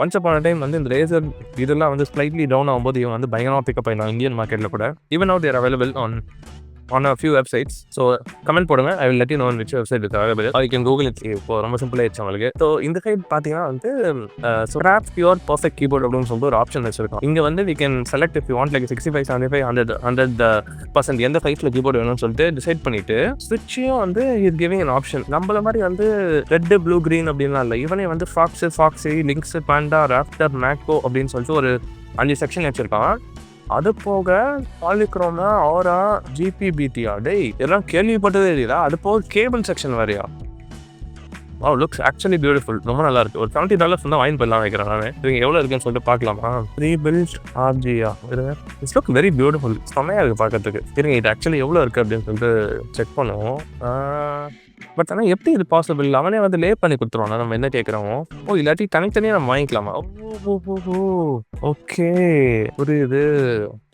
ஒன்ஸ் அப்பான் டைம் வந்து இந்த Razer இதெல்லாம் வந்து ஸ்லைட்லி டவுன் ஆகும்போது இவங்க வந்து பயங்கரமாக பிக்கப் ஆயிடும் இந்தியன் மார்க்கெட்டில் கூட. Even now they are available on a few websites. So comment போடுங்க, I will let you know on which website is available, or you can google it. இப்போ ரொம்ப சிம்பிளாக ஆயிடுச்சு உங்களுக்கு. ஸோ இந்த சைட் பார்த்தீங்கன்னா வந்து ஸ்கிராப் பியூர் பர்ஃபெக்ட் கீபோர்ட் அப்படின்னு சொல்லிட்டு ஒரு ஆப்ஷன் வச்சிருக்கோம். இங்கே வந்து we can select if you want like 65, 75, 100% எந்த சைஸில் கீபோர்டு வேணும்னு சொல்லிட்டு டிசைட் பண்ணிட்டு ஸ்விட்சையும் வந்து இஸ் கிவிங் an ஆப்ஷன். நம்மள மாதிரி வந்து ரெட் ப்ளூ க்ரீன் அப்படின்லாம் இல்லை. இவனே வந்து ஃபாக்ஸி, லிங்க்ஸ், பாண்டா, ராப்டர், மேக்கோ அப்படின்னு சொல்லிட்டு ஒரு 5 செக்ஷன் வச்சிருக்கான். அது போக பாலிக்ரோமா, ஆரா, GPBT இதெல்லாம் கேள்விப்பட்டதே இல்லையா. அது போக கேபிள் செக்ஷன் வேறையா. wow, looks actually beautiful. ரொம்ப நல்லா இருக்கு. ஒரு $70 வந்து வாங்கி போயிடலாம் வைக்கிறேன் நான். இவங்க எவ்வளோ இருக்குன்னு சொல்லிட்டு பார்க்கலாமா. ப்ரீபில்ட் RGயா இருங்க. இட்ஸ் லுக் வெரி பியூட்டிஃபுல், செம்மையாக இருக்குது பார்க்கறதுக்கு. இருங்க இது ஆக்சுவலி எவ்வளோ இருக்குது அப்படின்னு சொல்லிட்டு செக் பண்ணுவோம். பட் ஆனால் எப்படி இது பாசிபிள்? அவனே வந்து லே பண்ணி கொடுத்துருவாங்க நம்ம என்ன கேட்குறோமோ. இல்லாட்டி தனித்தனியாக நம்ம வாங்கிக்கலாமா? ஓகே, புரியுது.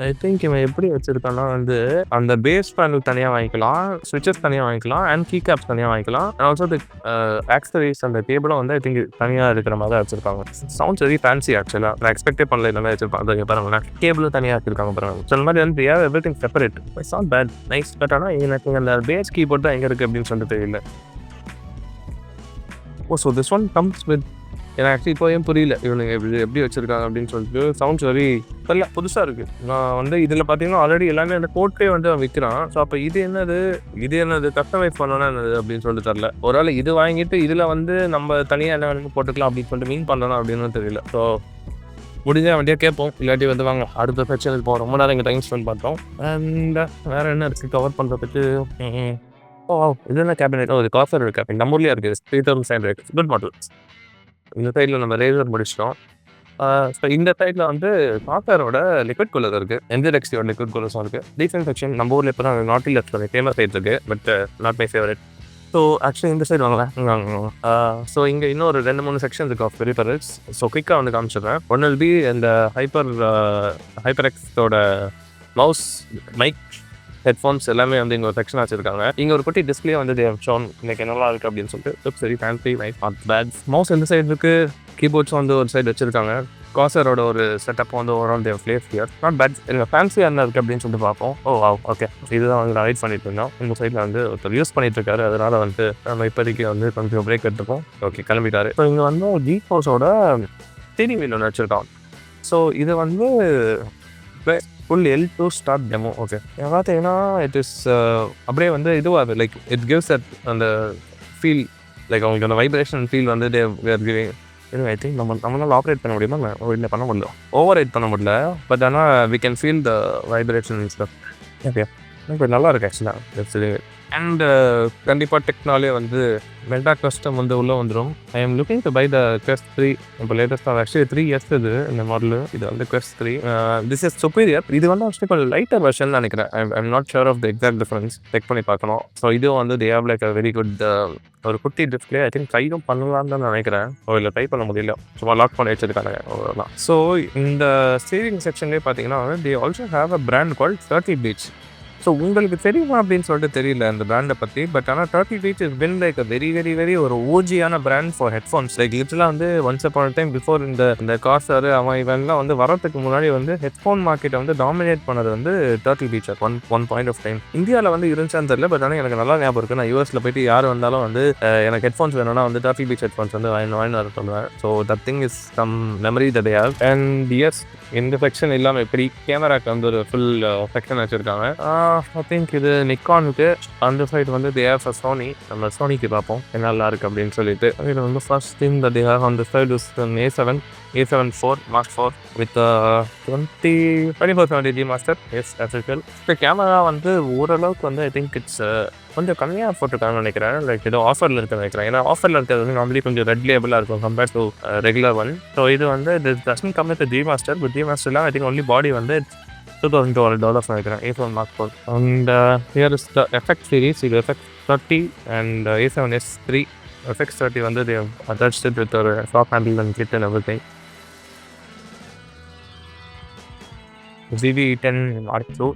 ஐ திங்க் இவன் எப்படி வச்சிருக்கான்னா வந்து அந்த பேஸ் பேனல் தனியாக வாங்கிக்கலாம், ஸ்விட்சஸ் தனியாக வாங்கிக்கலாம், அண்ட் கீ கேப்ஸ் தனியாக வாங்கிக்கலாம். அண்ட் ஆல்சோ தி ஆக்சரிஸ் அந்த டேபிளும் வந்து ஐ திங்க் தனியாக இருக்கிற மாதிரி தான் வச்சிருக்காங்க. சவுண்ட்ஸ் வெரி ஃபேன்சி ஆக்சுவலாக. நான் எக்ஸ்பெக்டே பண்ணல இந்த மாதிரி வச்சிருப்பாங்க. பாருங்களேன், கேபிளும் தனியாக வச்சிருக்காங்க பாருங்க. ஸோ இந்த மாதிரி வந்து everything separate. It's not bad, nice. But ஆனால் எனக்கு அந்த பேஸ் கீபோர்ட் தான் எங்கே இருக்குது அப்படின்னு சொல்லிட்டு தெரியல. So this one comes with, எனக்கு ஆக்சுவலி இப்போ ஏன் புரியல இவனுங்க எப்படி வச்சிருக்காங்க அப்படின்னு சொல்லிட்டு. சவுண்ட்ஸ் வெரி தெரியல, புதுசாக இருக்குது. நான் வந்து இதில் பார்த்தீங்கன்னா ஆல்ரெடி எல்லாமே அந்த கோட்லேயே வந்து அவன் விற்கிறான். ஸோ அப்போ இது என்னது கஸ்டமைஸ் பண்ணோன்னா என்னது அப்படின்னு சொல்லிட்டு தெரில. ஒரு வேளை இது வாங்கிட்டு இதில் வந்து நம்ம தனியாக என்ன வேணுமோ போட்டுக்கலாம் அப்படின்னு சொல்லிட்டு மீன் பண்ணணும் அப்படின்னு தெரியல. ஸோ முடிஞ்சால் வண்டியாக கேட்போம், இல்லாட்டி வந்து வாங்க அடுத்த செக்ஷனுக்கு போகிறோம். ரொம்ப நேரம் இங்கே டைம் ஸ்பெண்ட் பண்ணுறோம். அண்ட் வேறு என்ன இருக்குது கவர் பண்ணுறதுக்கு? இது என்ன கேபினெட்? ஒரு காஃபர் கேபின் நம்ம ஊர்லேயே இருக்குது. 3000 குட் மாடல்ஸ். இந்த சைடில் நம்ம ரேசர் முடிச்சிட்டோம். ஸோ இந்த சைடில் வந்து காக்கரோட லிக்விட் கூலர் இருக்குது, என்ஜிஎக்ஸியோட லிக்விட் கூலர்ஸும் இருக்குது. டீசென்ட் செக்ஷன் நம்ம ஊரில் இப்போ தான் நாட்டில் ஃபேமஸ் ஆகிட்டு இருக்குது, but not my favourite. So actually இந்த சைடு வாங்கலாம். ஸோ இங்கே இன்னொரு 2-3 செக்ஷன் இருக்குது ஆஃப் பெரிஃபரல்ஸ். ஸோ குயிக்காக வந்து காமிச்சிடுறேன். ஒன் வில் பி இந்த ஹைப்பர்எக்ஸோட மவுஸ், மைக், ஹெட்ஃபோன்ஸ் எல்லாமே வந்து இங்கே ஒரு செக்ஷன் வச்சிருக்காங்க. இங்கே ஒரு குட்டி டிஸ்பிளே வந்து ஷோன் இன்னைக்கு நல்லா இருக்குது அப்படின்னு சொல்லிட்டு. சரி, fancy, nice, not bad. Mouse இந்த சைடு இருக்குது, கீபோர்ட்ஸ் வந்து ஒரு சைடு வச்சிருக்காங்க. காசரோட ஒரு செட்டப் வந்து overall they've place here, not bad. இல்லை ஃபேன்சியாக என்ன இருக்குது அப்படின்னு சொல்லிட்டு பார்ப்போம். ஓகே, இதுதான் வந்து நான் ரைட் பண்ணிட்டு இருந்தோம். இந்த சைடில் வந்து ஒருத்தர் யூஸ் பண்ணிட்டு இருக்காரு, அதனால வந்து நம்ம இப்போதைக்கு வந்து கொஞ்சம் பிரேக் எடுத்துப்போம். ஓகே, கிளம்பிட்டாரு. ஸோ இங்கே வந்து ஜீக் ஹவுஸோட ஸ்டீரிங் வீல் ஒன்று வச்சிருக்கோம். ஸோ இது வந்து full L2 start demo. Okay, பார்த்தீங்கன்னா இட் இஸ் அப்படியே வந்து இதுவாக லைக் இட் கிவ்ஸ் அட் அந்த ஃபீல், லைக் அவங்களுக்கு அந்த வைப்ரேஷன் ஃபீல் வந்து ஐ திங்க் நம்மளால் ஆப்ரேட் பண்ண முடியுமா? இல்லை, பண்ண முடியல, ஓவர் ரைட் பண்ண முடியல. பட் ஆனால் we can feel the vibration stuff. Okay, இப்போ நல்லா இருக்கு ஆக்சுவலாக. அண்ட் கண்டிப்பாக டெக்னாலே வந்து மெல்டா கஸ்டம் வந்து உள்ளே வந்துடும். I am looking to buy the Quest 3. இப்போ லேட்டஸ்ட்டாக ஆக்சுவலி 3 இயர்ஸ் இது இந்த மாடலு. இது வந்து Quest 3. This is superior. இது வந்து ஆக்சுவலி கொஞ்சம் லைட்டர் வெர்ஷன் நினைக்கிறேன். I'm not sure of the exact difference. Check பண்ணி பார்க்கணும். ஸோ இதுவும் வந்து they have like a very good ஒரு குட்டி டிஸ்பிளே. ஐ திங்க் ட்ரையும் பண்ணலான்னு தான் நினைக்கிறேன். இல்லை, ட்ரை பண்ண முடியல, சும்மா லாக் பண்ணி வச்சிருக்காங்க அவ்வளோதான். ஸோ இந்த ஸ்டீரிங் செக்ஷன்லேயே பார்த்தீங்கன்னா தே also have a brand called 30 Beach. So உங்களுக்கு தெரியுமா அப்படின்னு சொல்லிட்டு தெரியல அந்த பிராண்டை பற்றி. பட் ஆனால் 30 Beach is been like a very very very ஒரு ஓஜியான பிராண்ட் ஃபார் ஹெட்ஃபோன்ஸ். லைக் லிட்டலாக வந்து ஒன்ஸ் அப்பான் டைம் பிஃபோர் இந்த கார்சர் அவன் இவன்லாம் வந்து வரதுக்கு முன்னாடி வந்து ஹெட்ஃபோன் மார்க்கெட்டை வந்து டாமினேட் பண்ணது வந்து 30 Beach one point of time. இந்தியாவில் வந்து இருந்துச்சான்னு தெரியல, பட் ஆனால் எனக்கு நல்லா ஞாபகம் இருக்குது. நான் யூஎஸில் போயிட்டு யார் வந்தாலும் வந்து எனக்கு ஹெட்ஃபோன்ஸ் வேணும்னா வந்து 30 Beach ஹெட்ஃபோன்ஸ் வந்து வாங்கி வர சொல்லுவேன். So that thing is some memory that I have. And yes, இந்த செக்ஷன் இல்லாமல் எப்படி கேமராக்கு வந்து ஒரு ஃபுல் செக்ஷன் வச்சுருக்காங்க. ஐ திங்க் இது நிக்கானுக்கு. அந்த சைடு வந்து தே ஹேவ் அ சோனி. நம்ம சோனிக்கு பார்ப்போம் என்ன நல்லா இருக்குது அப்படின்னு சொல்லிட்டு. இது வந்து first thing that they have on the side is A7 A7 Mark 4 with 2470 G Master. Yes, official. இப்போ கேமரா வந்து ஓரளவுக்கு வந்து ஐ திங்க் இட்ஸ் கொஞ்சம் கம்மியாக போட்டுருக்காங்கன்னு நினைக்கிறேன். லைக் ஏதோ ஆஃபரில் இருக்குன்னு நினைக்கிறேன். ஏன்னா ஆஃபரில் இருக்கிறது வந்து நார்மலி கொஞ்சம் ரெட் லேபிளாக இருக்கும் compared to regular one. So இது வந்து doesn't come with G master. But G மாஸ்டர்லாம் ஐ திங்க் ஒன்லி பாடி வந்து $2,200 நினைக்கிறேன். A7 Mark 4. And here is the effect series. இது எஃபெக்ட் 30 அண்ட் A7S3. எஃபெக்ட் 30 வந்து they have attached it with ஒரு shop handle and kit and everything. ZV-10 Mark 2.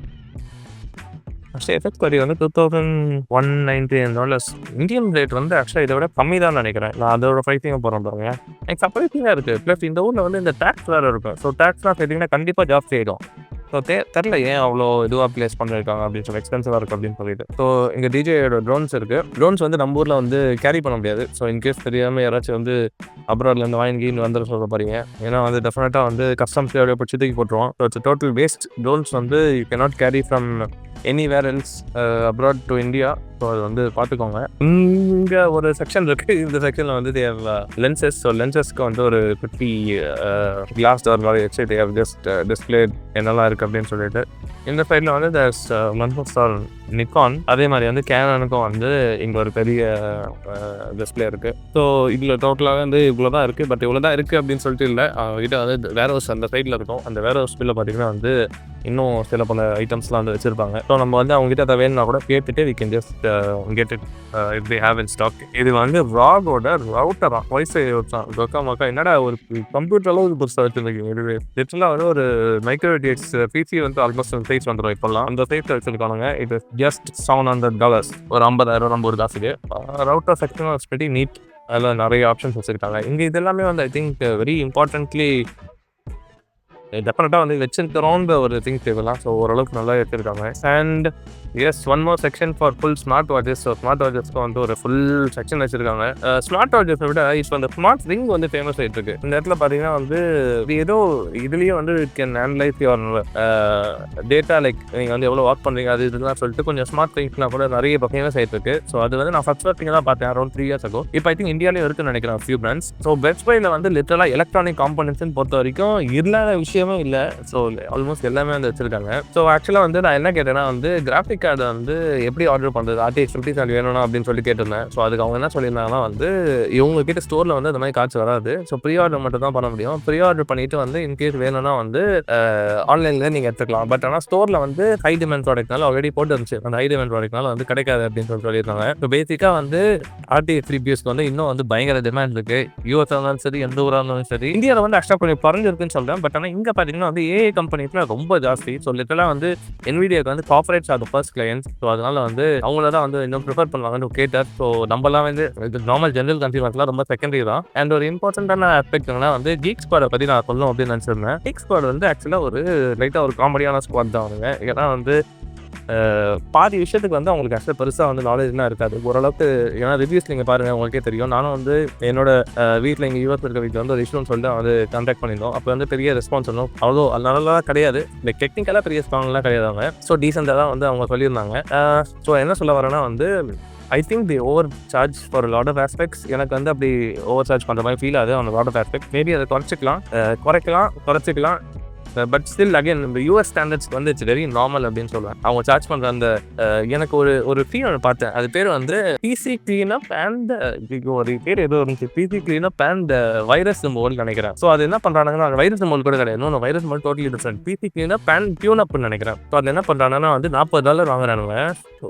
Actually effect 30 வந்து $2,199. Indian rate வந்து ஆக்சுவலாக இதை விட கம்மி தான் நினைக்கிறேன். நான் அதோட ப்ரைஸிங்க போகிறேன் பாருங்க. எனக்கு சர்ப்ரைசிங்காக இருக்குது. ப்ளஸ் இந்த ஊரில் வந்து இந்த டேக்ஸ் வேறு இருக்கும். ஸோ டேக்ஸ்லாம் சேர்த்திங்கன்னா கண்டிப்பாக ஜாஸ்தி ஆகிடும். ஸோ தெரில ஏன் அவ்வளோ இதுவாக ப்ளேஸ் பண்ணியிருக்காங்க அப்படின்னு சொல்லி, எக்ஸ்பென்சிவாக இருக்குது அப்படின்னு சொல்லிட்டு. ஸோ இங்கே டிஜேயோட ட்ரோன்ஸ் இருக்குது. ட்ரோன்ஸ் வந்து நம்ம ஊரில் வந்து கேரி பண்ண முடியாது. ஸோ இன்கேஸ் தெரியாமல் யாராச்சும் வந்து அப்ராட்லேருந்து வாங்கின்னு வந்துட சொல்ல போகிறீங்க. ஏன்னா வந்து டெஃபினட்டாக வந்து கஸ்டம்ஸ் எவ்வளோ பிடிச்சி தூக்கி போட்டுருவோம். So it's total waste. Drones வந்து you cannot carry from anywhere else abroad to India. So அது வந்து பார்த்துக்கோங்க. இங்கே ஒரு செக்ஷன் இருக்குது. இந்த செக்ஷனில் வந்து தேவ் லென்சஸ். ஸோ லென்சஸ்க்கு வந்து ஒரு குட்டி கிளாஸ் டோர் மாதிரி வச்சு தேவ் ஜஸ்ட் டிஸ்பிளே என்னெல்லாம் இருக்குது அப்படின்னு சொல்லிட்டு. இந்த சைடில் வந்து தேர்ஸ் மன்ஃபார் நிக்கான். அதே மாதிரி வந்து கேனனுக்கும் வந்து இங்கே ஒரு பெரிய டிஸ்பிளே இருக்குது. ஸோ இதில் டோட்டலாக வந்து இவ்வளோ தான் இருக்குது. பட் இவ்வளோ தான் இருக்குது அப்படின்னு சொல்லிட்டு இல்லை. அவங்ககிட்ட வந்து வேர் ஹவுஸ் அந்த சைடில் இருக்கும். அந்த வேர் ஹவுஸ் பில்ல பார்த்தீங்கன்னா வந்து இன்னும் சில பல ஐட்டம்ஸ்லாம் வந்து வச்சுருப்பாங்க. ஸோ நம்ம வந்து அவங்ககிட்ட அதை வேணும்னா கூட கேட்டுட்டு we can just get it it they have in stock. இது வந்து ராகோட ரவுட்டரா வைஃபை தான். மக்கா என்னடா ஒரு கம்ப்யூட்டர் அளவுக்கு புதுசாக வச்சுருக்கீங்க. இது லிட்டரலாக வந்து ஒரு மைக்ரோவேட்டியஸ் பிசி வந்து ஆல்மோஸ்ட் சைஸ் வந்துடும். இப்போல்லாம் அந்த சைஸ் வச்சுருக்கானுங்க. இது ஜஸ்ட் $700, ஒரு 50,000 நம்ம ஒரு காசுக்கு. Router section was very neat. அதில் நிறைய ஆப்ஷன்ஸ் வச்சுருக்காங்க. இங்கே இது எல்லாமே வந்து ஐ திங்க் வெரி இம்பார்ட்டன்ட்லி டெஃபினட்டாக வந்து வச்சிருக்கிறோன்ற ஒரு திங்ஸ் இதெல்லாம். ஸோ ஓரளவுக்கு நல்லா வச்சிருக்காங்க. And as one more section for full smart watches. So smart வாட்சஸ்க்கு வந்து ஒரு ஃபுல் செக்ஷன் வச்சிருக்காங்க. ஸ்மார்ட் வாட்சஸை விட இப்போ அந்த ஸ்மார்ட் ரிங் வந்து ஃபேமஸ் ஆகிட்டு இருக்கு. இந்த இடத்துல பார்த்தீங்கன்னா வந்து இது ஏதோ இதுலேயே வந்து it can analyse your data, like நீங்கள் வந்து எவ்வளோ ஒர்க் பண்ணுறீங்க அது இதெல்லாம் சொல்லிட்டு கொஞ்சம் ஸ்மார்ட் திங்ஸ்லாம் கூட நிறைய இப்போ ஃபேமஸ் ஆகிட்டு இருக்கு. ஸோ அது வந்து நான் ஃபர்ஸ்ட் வாட்டிங்க தான் பார்த்தேன் அரௌண்ட் 3 years ago. இப்போ ஐ திங்க் இந்தியாவிலே இருக்குன்னு நினைக்கிறேன் ஃபியூ பிராண்ட்ஸ். ஸோ பெஸ்ட் பைல வந்து லிட்டரலாக எலக்ட்ரானிக் காம்பனன்ட்ஸ்னு பொறுத்த வரைக்கும் இல்லாத விஷயமே இல்லை. ஸோ ஆல்மோஸ்ட் எல்லாமே வந்து வச்சிருக்காங்க. ஸோ ஆக்சுவலாக வந்து நான் என்ன கேட்டேன்னா வந்து கிராஃபிக் கார்டு வந்து எப்படி ஆர்டர் பண்ணுறது, RTX 5070 வேணும்னா அப்படின்னு சொல்லி கேட்டிருந்தேன். ஸோ அதுக்கு அவங்க என்ன சொல்லியிருந்தாங்கன்னா வந்து இவங்க கிட்ட ஸ்டோரில் வந்து அந்த மாதிரி கார்ட்ஸ் வராது. ஸோ ப்ரீ ஆர்டர் மட்டும் தான் பண்ண முடியும். ப்ரீ ஆர்டர் பண்ணிட்டு வந்து இன்கேஸ் வேணும்னா வந்து ஆன்லைன்லேயே நீங்கள் எடுத்துக்கலாம். பட் ஆனால் ஸ்டோரில் வந்து ஹை டிமாண்ட் ப்ராடக்ட்னால ஆல்ரெடி போட்டு இருந்துச்சு. அந்த ஹை டிமாண்ட் ப்ராடக்ட்னால வந்து கிடைக்காது அப்படின்னு சொல்லியிருக்காங்க. ஸோ பேசிக்காக வந்து RTX 3PSக்கு வந்து இன்னும் வந்து பயங்கர டிமாண்ட் இருக்கு. யூஎஸ் இருந்தாலும் சரி, எந்த ஊராக இருந்தாலும் சரி. இந்தியாவில் வந்து ஆக்சுவலாக கொஞ்சம் குறைஞ்சிருக்குன்னு சொல்கிறேன். பட் ஆனால் இங்கே பார்த்தீங்கன்னா வந்து ஏஐ கம்பெனிஸ்ல ரொம்ப ஜாஸ்தி. ஸோ லிட்டரலாக வந்து Nvidiaக்கு வந்து corporates R the first clients. So அதனால வந்து அவங்கள தான் வந்து இன்னும் ப்ரிஃபர் பண்ணுவாங்கன்னு கேட்டார். ஸோ நம்மலாம் வந்து நார்மல் ஜென்ரல் கன்சியூமர்ஸ்லாம் ரொம்ப செகண்டரி தான். அண்ட் ஒரு இம்பார்ட்டன்டான ஆஸ்பெக்ட்னா வந்து கீக் ஸ்குவாடை பற்றி நான் சொல்லணும் அப்படின்னு நினச்சிருந்தேன். கீக் ஸ்குவாட் வந்து ஆக்சுவலாக ஒரு லைட்டாக ஒரு காமெடியான ஸ்குவாட் தான் அவங்க. ஏன்னா வந்து பாதி விஷயத்துக்கு வந்து அவங்களுக்கு ஆக்சுவலாக பெருசாக வந்து நாலேஜ்லாம் இருக்காது. ஓரளவுக்கு ஏன்னா ரிவ்யூஸ் நீங்கள் பாருங்கள் உங்களுக்கே தெரியும். நானும் வந்து என்னோட வீட்டில் எங்கள் யூஎஸ் இருக்க வீட்டில் வந்து ஒரு இஷ்யூன்னு சொல்லிட்டு வந்து கான்டாக்ட் பண்ணியிருந்தோம். அப்போ வந்து பெரிய ரெஸ்பான்ஸ் ஒன்றும் அவ்வளோ அதனாலலாம் கிடையாது. இந்த டெக்னிக்கலாக பெரிய ஸ்ட்ராங்லாம் கிடையாது அவங்க. ஸோ டீசெண்டாக தான் வந்து அவங்க சொல்லியிருந்தாங்க. ஸோ என்ன சொல்ல வரேன்னா வந்து I think the over charge for lot of aspects. எனக்கு வந்து அப்படி ஓவர் சார்ஜ் பண்ணுற மாதிரி ஃபீல் ஆகுது அந்த லாட் ஆஃப் ஆஸ்பெக்ட். மேபி அதை குறைச்சிக்கலாம். பட் ஸ்டில் அகைன் இந்த யூஎஸ் ஸ்டாண்டர்ட்ஸ்க்கு வந்து இட்ஸ் வெரி நார்மல் அப்படின்னு சொல்லுவேன். அவங்க சார்ஜ் பண்ணுற அந்த எனக்கு ஒரு ஃபீல் ஒன்று பார்த்தேன். அது பேர் வந்து பிசி கிளீனப் அண்ட் ஒரு பேர் ஏதோ இருந்துச்சு, PC cleanup and virus removal நினைக்கிறேன். ஸோ அது என்ன பண்ணுறாங்கன்னா வைரஸ் ரிமூவல் கூட கிடையாது, இன்னொன்று virus removal totally different. PC cleanup and டியூனப்னு நினைக்கிறேன். ஸோ அது என்ன பண்ணுறாங்கன்னா வந்து $40 வாங்குறானுங்க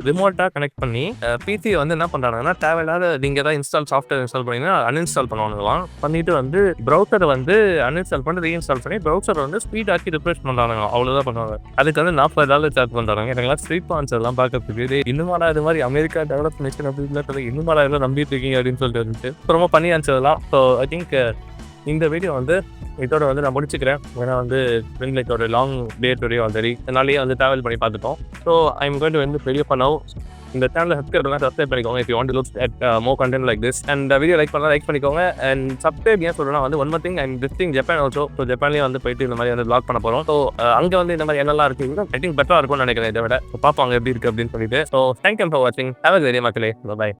ரிமோட்டாக கனெக்ட் பண்ணி. பிசியை வந்து என்ன பண்ணுறாங்கன்னா தேவையில்லாத நீங்கள் ஏதாவது சாஃப்ட்வேர் இன்ஸ்டால் பண்ணிங்கன்னா அன்இன்ஸ்டால் பண்ணுவானுங்களாம். பண்ணிட்டு வந்து ப்ரௌசரை வந்து அன்இன்ஸ்டால் பண்ணி ரீஇன்ஸ்டால் பண்ணி ப்ரௌசர் வந்து ஸ்பீட் ஆக்கி ரிஃப்ரெஷ் பண்ணுறாங்க. அவ்வளோதான் பண்ணுவாங்க. அதுக்கு வந்து $40 சார்ஜ் பண்ணுறாங்க. எனக்குலாம் ஸ்ட்ரீட் பான்ஸ் எல்லாம் பார்க்கறதுக்கு இன்னுமாடா இது மாதிரி அமெரிக்கா டெவலப் நேஷன் அப்படின்னு இன்னுமாடா இதெல்லாம் நம்பிட்டு இருக்கீங்க அப்படின்னு சொல்லிட்டு இருந்துச்சு. ரொம்ப பண்ணி அனுப்பிச்சதெல்லாம். ஸோ ஐ திங்க் இந்த வீடியோ வந்து இதோட வந்து நான் முடிச்சுக்கிறேன். ஏன்னா வந்து லைக் ஒரு லாங் டே டுடே ஆல்ரெடி இதனாலேயே வந்து ட்ராவல் பண்ணி பார்த்துட்டோம். ஸோ ஐம் கோயிங் டு வந்து பெரிய பண்ணோம். இந்த சேனலை சப்ஸ்கிரைப் பண்ணிக்கோங்க if you want to look at more content like this. and video like பண்ணிக்கோங்க. and subscribe ஏன் சொல்றேன்னா வந்து one more thing, I'm visiting Japan also. So ஜப்பான்லேயே வந்து போயிட்டு இந்த மாதிரி வந்து vlog பண்ண போகிறோம். ஸோ அங்கே வந்து இந்த மாதிரி என்னெல்லாம் இருக்குது ஐ திங்க் பெட்டராக இருக்கும்னு நினைக்கிறேன். இதை விட பார்ப்போம் அங்கே எப்படி இருக்குது அப்படின்னு சொல்லிட்டு. ஸோ தேங்க் யூ ஃபார் வாட்சிங். ஹேவ் a great day மக்களே. பை.